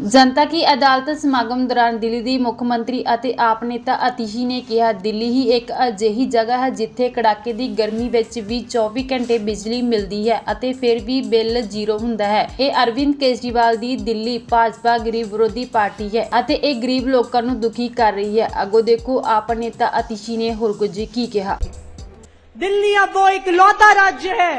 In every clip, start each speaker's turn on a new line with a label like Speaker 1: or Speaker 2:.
Speaker 1: ਜਨਤਾ ਕੀ ਅਦਾਲਤ ਸਮਾਗਮ ਦੌਰਾਨ ਦਿੱਲੀ ਦੀ ਮੁੱਖ ਮੰਤਰੀ ਅਤੇ ਆਪ ਨੇਤਾ ਅਤੀਸ਼ੀ ਨੇ ਕਿਹਾ, ਦਿੱਲੀ ਹੀ ਇੱਕ ਅਜਿਹੀ ਜਗ੍ਹਾ ਹੈ ਜਿੱਥੇ ਕੜਾਕੇ ਦੀ ਗਰਮੀ ਵਿੱਚ ਵੀ 24 ਘੰਟੇ ਬਿਜਲੀ ਮਿਲਦੀ ਹੈ ਅਤੇ ਫਿਰ ਵੀ ਬਿੱਲ ਜ਼ੀਰੋ ਹੁੰਦਾ ਹੈ। ਇਹ ਅਰਵਿੰਦ ਕੇਜਰੀਵਾਲ ਦੀ ਦਿੱਲੀ ਭਾਜਪਾ ਗਰੀਬ ਵਿਰੋਧੀ ਪਾਰਟੀ ਹੈ ਅਤੇ ਇਹ ਗਰੀਬ ਲੋਕਾਂ ਨੂੰ ਦੁਖੀ ਕਰ ਰਹੀ ਹੈ। ਅੱਗੋਂ ਦੇਖੋ ਆਪ ਨੇਤਾ ਅਤੀਸ਼ੀ ਨੇ ਹੋਰ ਕੁਝ ਕੀ ਕਿਹਾ।
Speaker 2: दिल्ली अब वो इकलौता राज्य है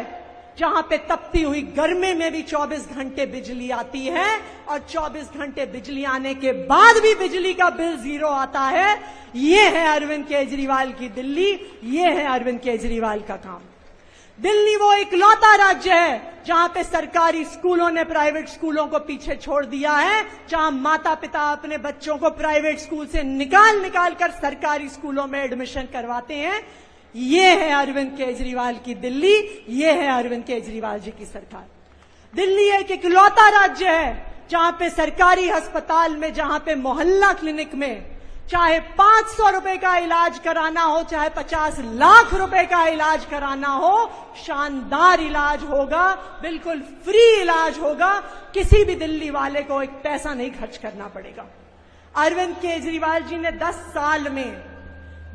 Speaker 2: जहां पे तपती हुई गर्मी में भी 24 घंटे बिजली आती है और 24 घंटे बिजली आने के बाद भी बिजली का बिल जीरो आता है। ये है अरविंद केजरीवाल की दिल्ली, ये है अरविंद केजरीवाल का काम। दिल्ली वो इकलौता राज्य है जहां पे सरकारी स्कूलों ने प्राइवेट स्कूलों को पीछे छोड़ दिया है, जहां माता पिता अपने बच्चों को प्राइवेट स्कूल से निकाल कर सरकारी स्कूलों में एडमिशन करवाते हैं। ये है अरविंद केजरीवाल की दिल्ली, ये है अरविंद केजरीवाल जी की सरकार। दिल्ली एक इकलौता राज्य है जहां पे सरकारी अस्पताल में, जहां पे मोहल्ला क्लिनिक में चाहे 500 रुपए का इलाज कराना हो, चाहे 50 लाख रुपए का इलाज कराना हो, शानदार इलाज होगा, बिल्कुल फ्री इलाज होगा। किसी भी दिल्ली वाले को एक पैसा नहीं खर्च करना पड़ेगा। अरविंद केजरीवाल जी ने 10 साल में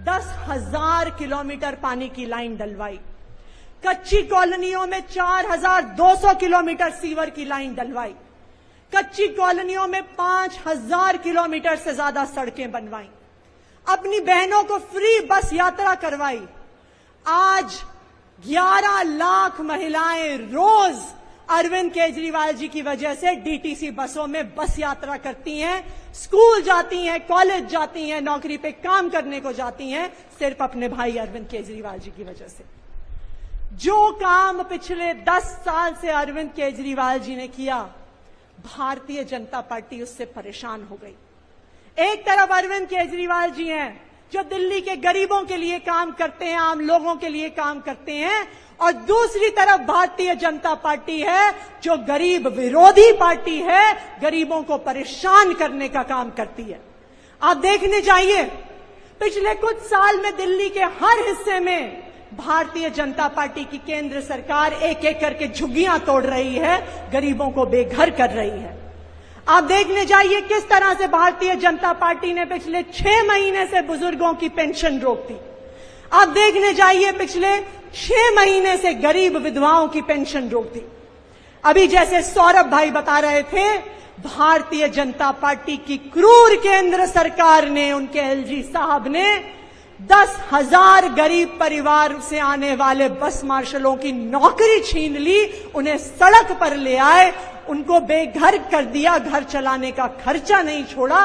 Speaker 2: 10,000 किलोमीटर पानी की लाइन डलवाई। कच्ची कॉलोनियों में 4,200 किलोमीटर सीवर की लाइन डलवाई। कच्ची कॉलोनियों में 5,000 किलोमीटर से ज्यादा सड़कें बनवाई। अपनी बहनों को फ्री बस यात्रा करवाई। आज 11 लाख महिलाएं रोज अरविंद केजरीवाल जी की वजह से डीटीसी बसों में बस यात्रा करती हैं, स्कूल जाती हैं, कॉलेज जाती हैं, नौकरी पे काम करने को जाती हैं, सिर्फ अपने भाई अरविंद केजरीवाल जी की वजह से। जो काम पिछले 10 साल से अरविंद केजरीवाल जी ने किया, भारतीय जनता पार्टी उससे परेशान हो गई। एक तरफ अरविंद केजरीवाल जी हैं जो दिल्ली के गरीबों के लिए काम करते हैं, आम लोगों के लिए काम करते हैं, और दूसरी तरफ भारतीय जनता पार्टी है जो गरीब विरोधी पार्टी है, गरीबों को परेशान करने का काम करती है। आप देखने जाइए, पिछले कुछ साल में दिल्ली के हर हिस्से में भारतीय जनता पार्टी की केंद्र सरकार एक एक करके झुग्गियां तोड़ रही है, गरीबों को बेघर कर रही है। आप देखने जाइए किस तरह से भारतीय जनता पार्टी ने पिछले 6 महीने से बुजुर्गों की पेंशन रोक दी। आप देखने जाइए पिछले 6 महीने से गरीब विधवाओं की पेंशन रोक दी। अभी जैसे सौरभ भाई बता रहे थे, भारतीय जनता पार्टी की क्रूर केंद्र सरकार ने, उनके एलजी साहब ने 10,000 गरीब परिवार से आने वाले बस मार्शलों की नौकरी छीन ली, उन्हें सड़क पर ले आए, उनको बेघर कर दिया, घर चलाने का खर्चा नहीं छोड़ा।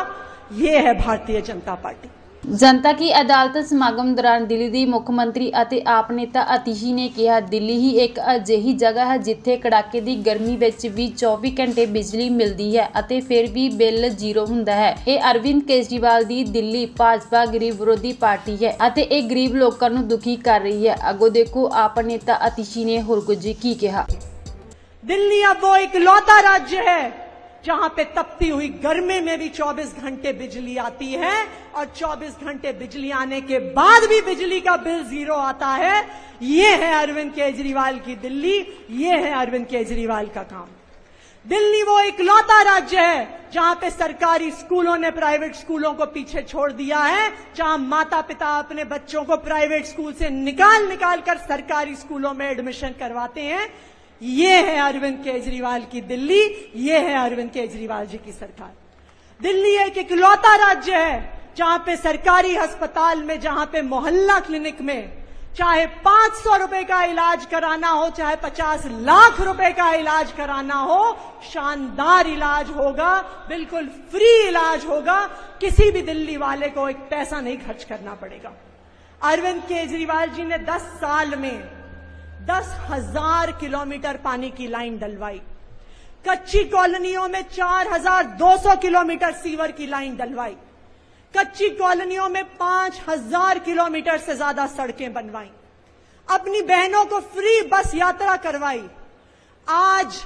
Speaker 2: ये है भारतीय जनता पार्टी।
Speaker 1: ਜਨਤਾ ਕੀ ਅਦਾਲਤ ਸਮਾਗਮ ਦੌਰਾਨ ਦਿੱਲੀ ਦੀ ਮੁੱਖ ਮੰਤਰੀ ਅਤੇ ਆਪ ਨੇਤਾ ਅਤੀਸ਼ੀ ਨੇ ਕਿਹਾ, ਦਿੱਲੀ ਹੀ ਇੱਕ ਅਜਿਹੀ ਜਗ੍ਹਾ ਹੈ ਜਿੱਥੇ ਕੜਾਕੇ ਦੀ ਗਰਮੀ ਵਿੱਚ ਵੀ 24 ਘੰਟੇ ਬਿਜਲੀ ਮਿਲਦੀ ਹੈ ਅਤੇ ਫਿਰ ਵੀ ਬਿੱਲ ਜ਼ੀਰੋ ਹੁੰਦਾ ਹੈ। ਇਹ ਅਰਵਿੰਦ ਕੇਜਰੀਵਾਲ ਦੀ ਦਿੱਲੀ ਭਾਜਪਾ ਗਰੀਬ ਵਿਰੋਧੀ ਪਾਰਟੀ ਹੈ ਅਤੇ ਇਹ ਗਰੀਬ ਲੋਕਾਂ ਨੂੰ ਦੁਖੀ ਕਰ ਰਹੀ ਹੈ। ਅੱਗੋਂ ਦੇਖੋ ਆਪ ਨੇਤਾ ਅਤੀਸ਼ੀ ਨੇ ਹੋਰ ਕੁਝ ਕੀ ਕਿਹਾ।
Speaker 2: दिल्ली अब वो इकलौता राज्य है जहां पे तपती हुई गर्मी में भी 24 घंटे बिजली आती है और 24 घंटे बिजली आने के बाद भी बिजली का बिल जीरो आता है। ये है अरविंद केजरीवाल की दिल्ली, ये है अरविंद केजरीवाल का काम। दिल्ली वो इकलौता राज्य है जहां पे सरकारी स्कूलों ने प्राइवेट स्कूलों को पीछे छोड़ दिया है, जहां माता पिता अपने बच्चों को प्राइवेट स्कूल से निकाल कर सरकारी स्कूलों में एडमिशन करवाते हैं। ये है अरविंद केजरीवाल की दिल्ली, ये है अरविंद केजरीवाल जी की सरकार। दिल्ली एक इकलौता राज्य है जहां पे सरकारी अस्पताल में, जहां पे मोहल्ला क्लिनिक में चाहे 500 रुपए का इलाज कराना हो, चाहे 50 लाख रुपए का इलाज कराना हो, शानदार इलाज होगा, बिल्कुल फ्री इलाज होगा। किसी भी दिल्ली वाले को एक पैसा नहीं खर्च करना पड़ेगा। अरविंद केजरीवाल जी ने 10 साल में 10,000 किलोमीटर पानी की लाइन डलवाई। कच्ची कॉलोनियों में 4,200 किलोमीटर सीवर की लाइन डलवाई। कच्ची कॉलोनियों में 5,000 किलोमीटर से ज्यादा सड़कें बनवाई। अपनी बहनों को फ्री बस यात्रा करवाई। आज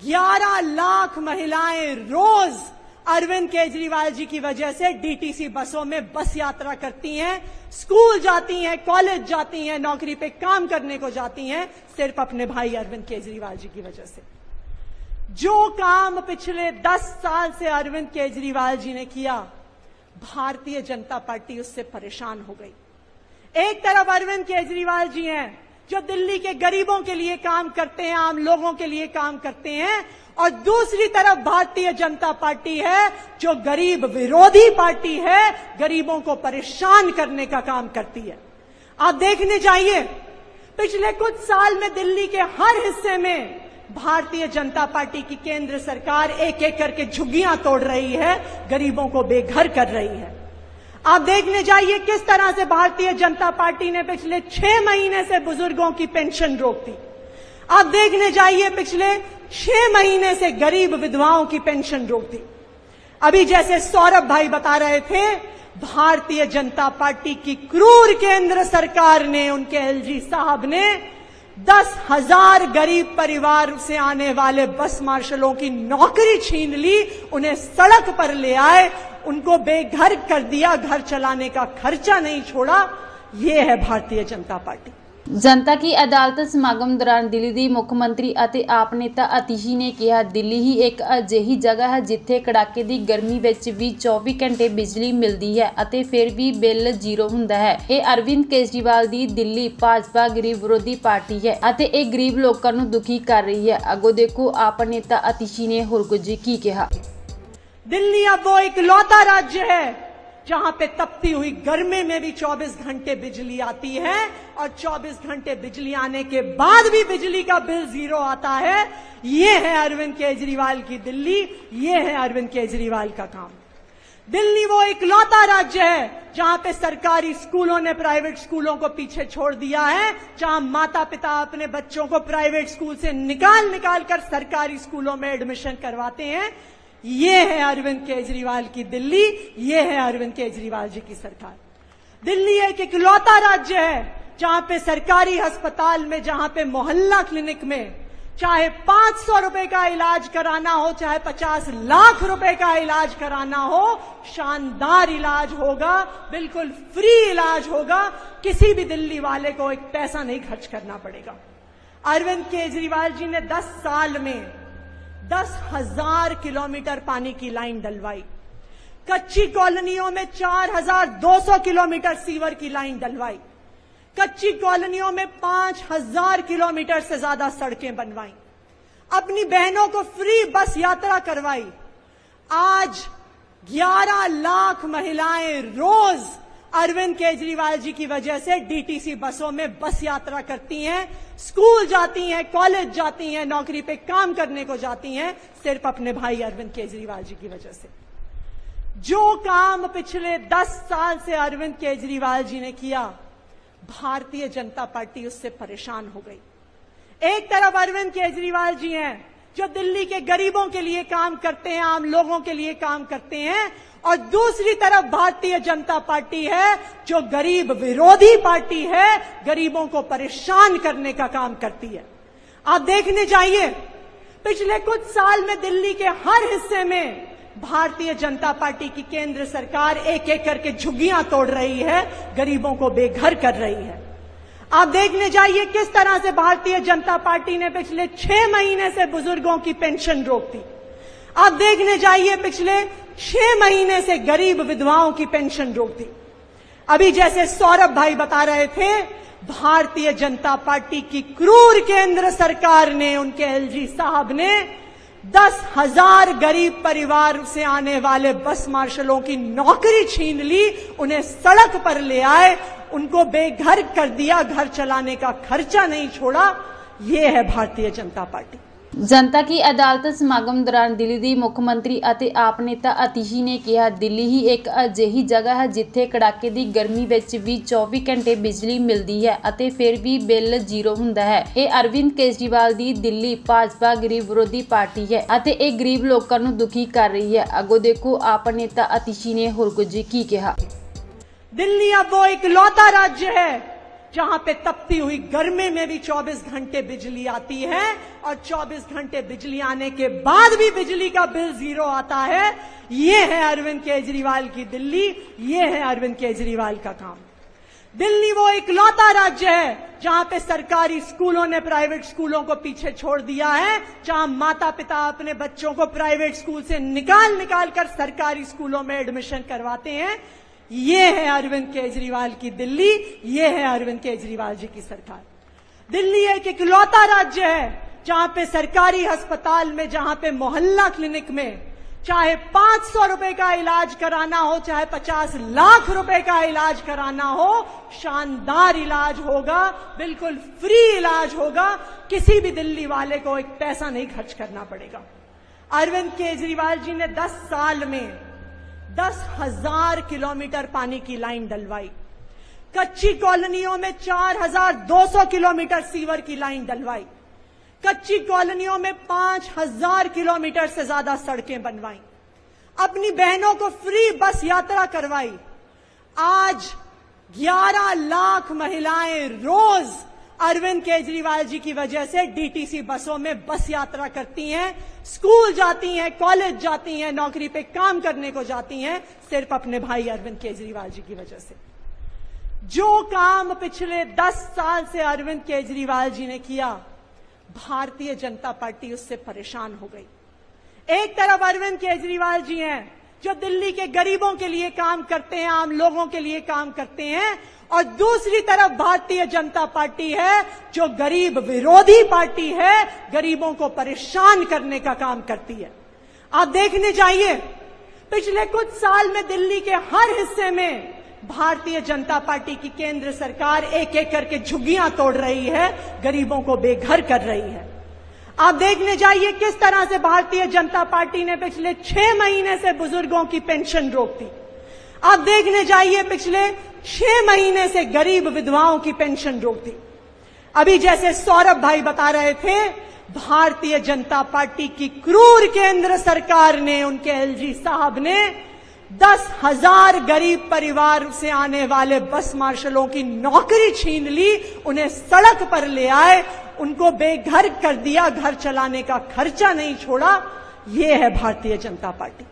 Speaker 2: 11 लाख महिलाएं रोज अरविंद केजरीवाल जी की वजह से डीटीसी बसों में बस यात्रा करती हैं, स्कूल जाती हैं, कॉलेज जाती हैं, नौकरी पे काम करने को जाती हैं, सिर्फ अपने भाई अरविंद केजरीवाल जी की वजह से। जो काम पिछले 10 साल से अरविंद केजरीवाल जी ने किया, भारतीय जनता पार्टी उससे परेशान हो गई। एक तरफ अरविंद केजरीवाल जी हैं जो दिल्ली के गरीबों के लिए काम करते हैं, आम लोगों के लिए काम करते हैं, और दूसरी तरफ भारतीय जनता पार्टी है जो गरीब विरोधी पार्टी है, गरीबों को परेशान करने का काम करती है। आप देखने जाइए, पिछले कुछ साल में दिल्ली के हर हिस्से में भारतीय जनता पार्टी की केंद्र सरकार एक एक करके झुग्गियां तोड़ रही है, गरीबों को बेघर कर रही है। आप देखने जाइए किस तरह से भारतीय जनता पार्टी ने पिछले 6 महीने से बुजुर्गों की पेंशन रोक दी। आप देखने जाइए पिछले 6 महीने से गरीब विधवाओं की पेंशन रोक दी। अभी जैसे सौरभ भाई बता रहे थे, भारतीय जनता पार्टी की क्रूर केंद्र सरकार ने, उनके एलजी साहब ने 10,000 गरीब परिवार से आने वाले बस मार्शलों की नौकरी छीन ली, उन्हें सड़क पर ले आए, उनको बेघर कर दिया, घर चलाने का खर्चा नहीं छोड़ा। ये है भारतीय जनता पार्टी।
Speaker 1: ਜਨਤਾ ਕੀ ਅਦਾਲਤ ਸਮਾਗਮ ਦੌਰਾਨ ਦਿੱਲੀ ਦੀ ਮੁੱਖ ਮੰਤਰੀ ਅਤੇ ਆਪ ਨੇਤਾ ਅਤੀਸ਼ੀ ਨੇ ਕਿਹਾ, ਦਿੱਲੀ ਹੀ ਇੱਕ ਅਜਿਹੀ ਜਗ੍ਹਾ ਹੈ ਜਿੱਥੇ ਕੜਾਕੇ ਦੀ ਗਰਮੀ ਵਿੱਚ ਵੀ 24 ਘੰਟੇ ਬਿਜਲੀ ਮਿਲਦੀ ਹੈ ਅਤੇ ਫਿਰ ਵੀ ਬਿੱਲ ਜ਼ੀਰੋ ਹੁੰਦਾ ਹੈ। ਇਹ ਅਰਵਿੰਦ ਕੇਜਰੀਵਾਲ ਦੀ ਦਿੱਲੀ ਭਾਜਪਾ ਗਰੀਬ ਵਿਰੋਧੀ ਪਾਰਟੀ ਹੈ ਅਤੇ ਇਹ ਗਰੀਬ ਲੋਕਾਂ ਨੂੰ ਦੁਖੀ ਕਰ ਰਹੀ ਹੈ। ਅੱਗੋਂ ਦੇਖੋ ਆਪ ਨੇਤਾ ਅਤੀਸ਼ੀ ਨੇ ਹੋਰ ਕੁਝ ਕੀ ਕਿਹਾ।
Speaker 2: दिल्ली अब वो इकलौता राज्य है जहां पे तपती हुई गर्मी में भी 24 घंटे बिजली आती है, और 24 घंटे बिजली आने के बाद भी बिजली का बिल जीरो आता है। ये है अरविंद केजरीवाल की दिल्ली, ये है अरविंद केजरीवाल का काम। दिल्ली वो इकलौता राज्य है जहां पे सरकारी स्कूलों ने प्राइवेट स्कूलों को पीछे छोड़ दिया है, जहां माता पिता अपने बच्चों को प्राइवेट स्कूल से निकाल कर सरकारी स्कूलों में एडमिशन करवाते हैं। ये है अरविंद केजरीवाल की दिल्ली, ये है अरविंद केजरीवाल जी की सरकार। दिल्ली एक इकलौता राज्य है जहां पे सरकारी अस्पताल में, जहां पे मोहल्ला क्लिनिक में चाहे 500 रुपए का इलाज कराना हो, चाहे 50 लाख रुपए का इलाज कराना हो, शानदार इलाज होगा, बिल्कुल फ्री इलाज होगा, किसी भी दिल्ली वाले को एक पैसा नहीं खर्च करना पड़ेगा। अरविंद केजरीवाल जी ने 10 साल में 10,000 किलोमीटर पानी की लाइन डलवाई, कच्ची कॉलोनियों में 4,200 किलोमीटर सीवर की लाइन डलवाई, कच्ची कॉलोनियों में 5,000 किलोमीटर से ज्यादा सड़कें बनवाई, अपनी बहनों को फ्री बस यात्रा करवाई। आज 11 लाख महिलाएं रोज अरविंद केजरीवाल जी की वजह से डीटीसी बसों में बस यात्रा करती हैं, स्कूल जाती हैं, कॉलेज जाती हैं, नौकरी पे काम करने को जाती हैं, सिर्फ अपने भाई अरविंद केजरीवाल जी की वजह से। जो काम पिछले 10 साल से अरविंद केजरीवाल जी ने किया, भारतीय जनता पार्टी उससे परेशान हो गई। एक तरफ अरविंद केजरीवाल जी हैं जो दिल्ली के गरीबों के लिए काम करते हैं, आम लोगों के लिए काम करते हैं, और दूसरी तरफ भारतीय जनता पार्टी है जो गरीब विरोधी पार्टी है, गरीबों को परेशान करने का काम करती है। आप देखने जाइए, पिछले कुछ साल में दिल्ली के हर हिस्से में भारतीय जनता पार्टी की केंद्र सरकार एक एक करके झुग्गियां तोड़ रही है, गरीबों को बेघर कर रही है। आप देखने जाइए किस तरह से भारतीय जनता पार्टी ने पिछले 6 महीने से बुजुर्गों की पेंशन रोक दी। आप देखने जाइए पिछले 6 महीने से गरीब विधवाओं की पेंशन रोक दी। अभी जैसे सौरभ भाई बता रहे थे, भारतीय जनता पार्टी की क्रूर केंद्र सरकार ने, उनके एलजी साहब ने 10,000 गरीब परिवार से आने वाले बस मार्शलों की नौकरी छीन ली, उन्हें सड़क पर ले आए, उनको बेघर कर दिया, घर चलाने का खर्चा नहीं छोड़ा। ये है भारतीय जनता पार्टी।
Speaker 1: ਜਨਤਾ ਕੀ ਅਦਾਲਤ ਸਮਾਗਮ ਦੌਰਾਨ ਦਿੱਲੀ ਦੀ ਮੁੱਖ ਮੰਤਰੀ ਅਤੇ ਆਪ ਨੇਤਾ ਅਤੀਸ਼ੀ ਨੇ ਕਿਹਾ, ਦਿੱਲੀ ਹੀ ਇੱਕ ਅਜਿਹੀ ਜਗ੍ਹਾ ਹੈ ਜਿੱਥੇ ਕੜਾਕੇ ਦੀ ਗਰਮੀ ਵਿੱਚ ਵੀ 24 ਘੰਟੇ ਬਿਜਲੀ ਮਿਲਦੀ ਹੈ ਅਤੇ ਫਿਰ ਵੀ ਬਿੱਲ ਜ਼ੀਰੋ ਹੁੰਦਾ ਹੈ। ਇਹ ਅਰਵਿੰਦ ਕੇਜਰੀਵਾਲ ਦੀ ਦਿੱਲੀ ਭਾਜਪਾ ਗਰੀਬ ਵਿਰੋਧੀ ਪਾਰਟੀ ਹੈ ਅਤੇ ਇਹ ਗਰੀਬ ਲੋਕਾਂ ਨੂੰ ਦੁਖੀ ਕਰ ਰਹੀ ਹੈ। ਅੱਗੋਂ ਦੇਖੋ ਆਪ ਨੇਤਾ ਅਤੀਸ਼ੀ ਨੇ ਹੋਰ ਕੁਝ ਕੀ ਕਿਹਾ।
Speaker 2: दिल्ली अब वो इकलौता राज्य है जहां पे तपती हुई गर्मी में भी 24 घंटे बिजली आती है, और 24 घंटे बिजली आने के बाद भी बिजली का बिल जीरो आता है। ये है अरविंद केजरीवाल की दिल्ली, ये है अरविंद केजरीवाल का काम। दिल्ली वो इकलौता राज्य है जहां पे सरकारी स्कूलों ने प्राइवेट स्कूलों को पीछे छोड़ दिया है, जहां माता पिता अपने बच्चों को प्राइवेट स्कूल से निकाल कर सरकारी स्कूलों में एडमिशन करवाते हैं। ये है अरविंद केजरीवाल की दिल्ली, ये है अरविंद केजरीवाल जी की सरकार। दिल्ली एक इकलौता राज्य है जहां पे सरकारी अस्पताल में, जहां पे मोहल्ला क्लिनिक में चाहे 500 रुपए का इलाज कराना हो, चाहे 50 लाख रुपए का इलाज कराना हो, शानदार इलाज होगा, बिल्कुल फ्री इलाज होगा। किसी भी दिल्ली वाले को एक पैसा नहीं खर्च करना पड़ेगा। अरविंद केजरीवाल जी ने 10 साल में 10,000 किलोमीटर पानी की लाइन डलवाई, कच्ची कॉलोनियों में 4,200 किलोमीटर सीवर की लाइन डलवाई, कच्ची कॉलोनियों में 5,000 किलोमीटर से ज्यादा सड़कें बनवाई, अपनी बहनों को फ्री बस यात्रा करवाई। आज 11 लाख महिलाएं रोज अरविंद केजरीवाल जी की वजह से डीटीसी बसों में बस यात्रा करती हैं, स्कूल जाती हैं, कॉलेज जाती हैं, नौकरी पे काम करने को जाती हैं, सिर्फ अपने भाई अरविंद केजरीवाल जी की वजह से। जो काम पिछले 10 साल से अरविंद केजरीवाल जी ने किया, भारतीय जनता पार्टी उससे परेशान हो गई। एक तरफ अरविंद केजरीवाल जी हैं जो दिल्ली के गरीबों के लिए काम करते हैं, आम लोगों के लिए काम करते हैं, और दूसरी तरफ भारतीय जनता पार्टी है जो गरीब विरोधी पार्टी है, गरीबों को परेशान करने का काम करती है। आप देखने जाइए, पिछले कुछ साल में दिल्ली के हर हिस्से में भारतीय जनता पार्टी की केंद्र सरकार एक एक करके झुग्गियां तोड़ रही है, गरीबों को बेघर कर रही है। आप देखने जाइए किस तरह से भारतीय जनता पार्टी ने पिछले 6 महीने से बुजुर्गों की पेंशन रोक दी। आप देखने जाइए पिछले 6 महीने से गरीब विधवाओं की पेंशन रोक दी। अभी जैसे सौरभ भाई बता रहे थे, भारतीय जनता पार्टी की क्रूर केंद्र सरकार ने, उनके एलजी साहब ने 10,000 गरीब परिवार से आने वाले बस मार्शलों की नौकरी छीन ली, उन्हें सड़क पर ले आए, उनको बेघर कर दिया, घर चलाने का खर्चा नहीं छोड़ा। ये है भारतीय जनता पार्टी।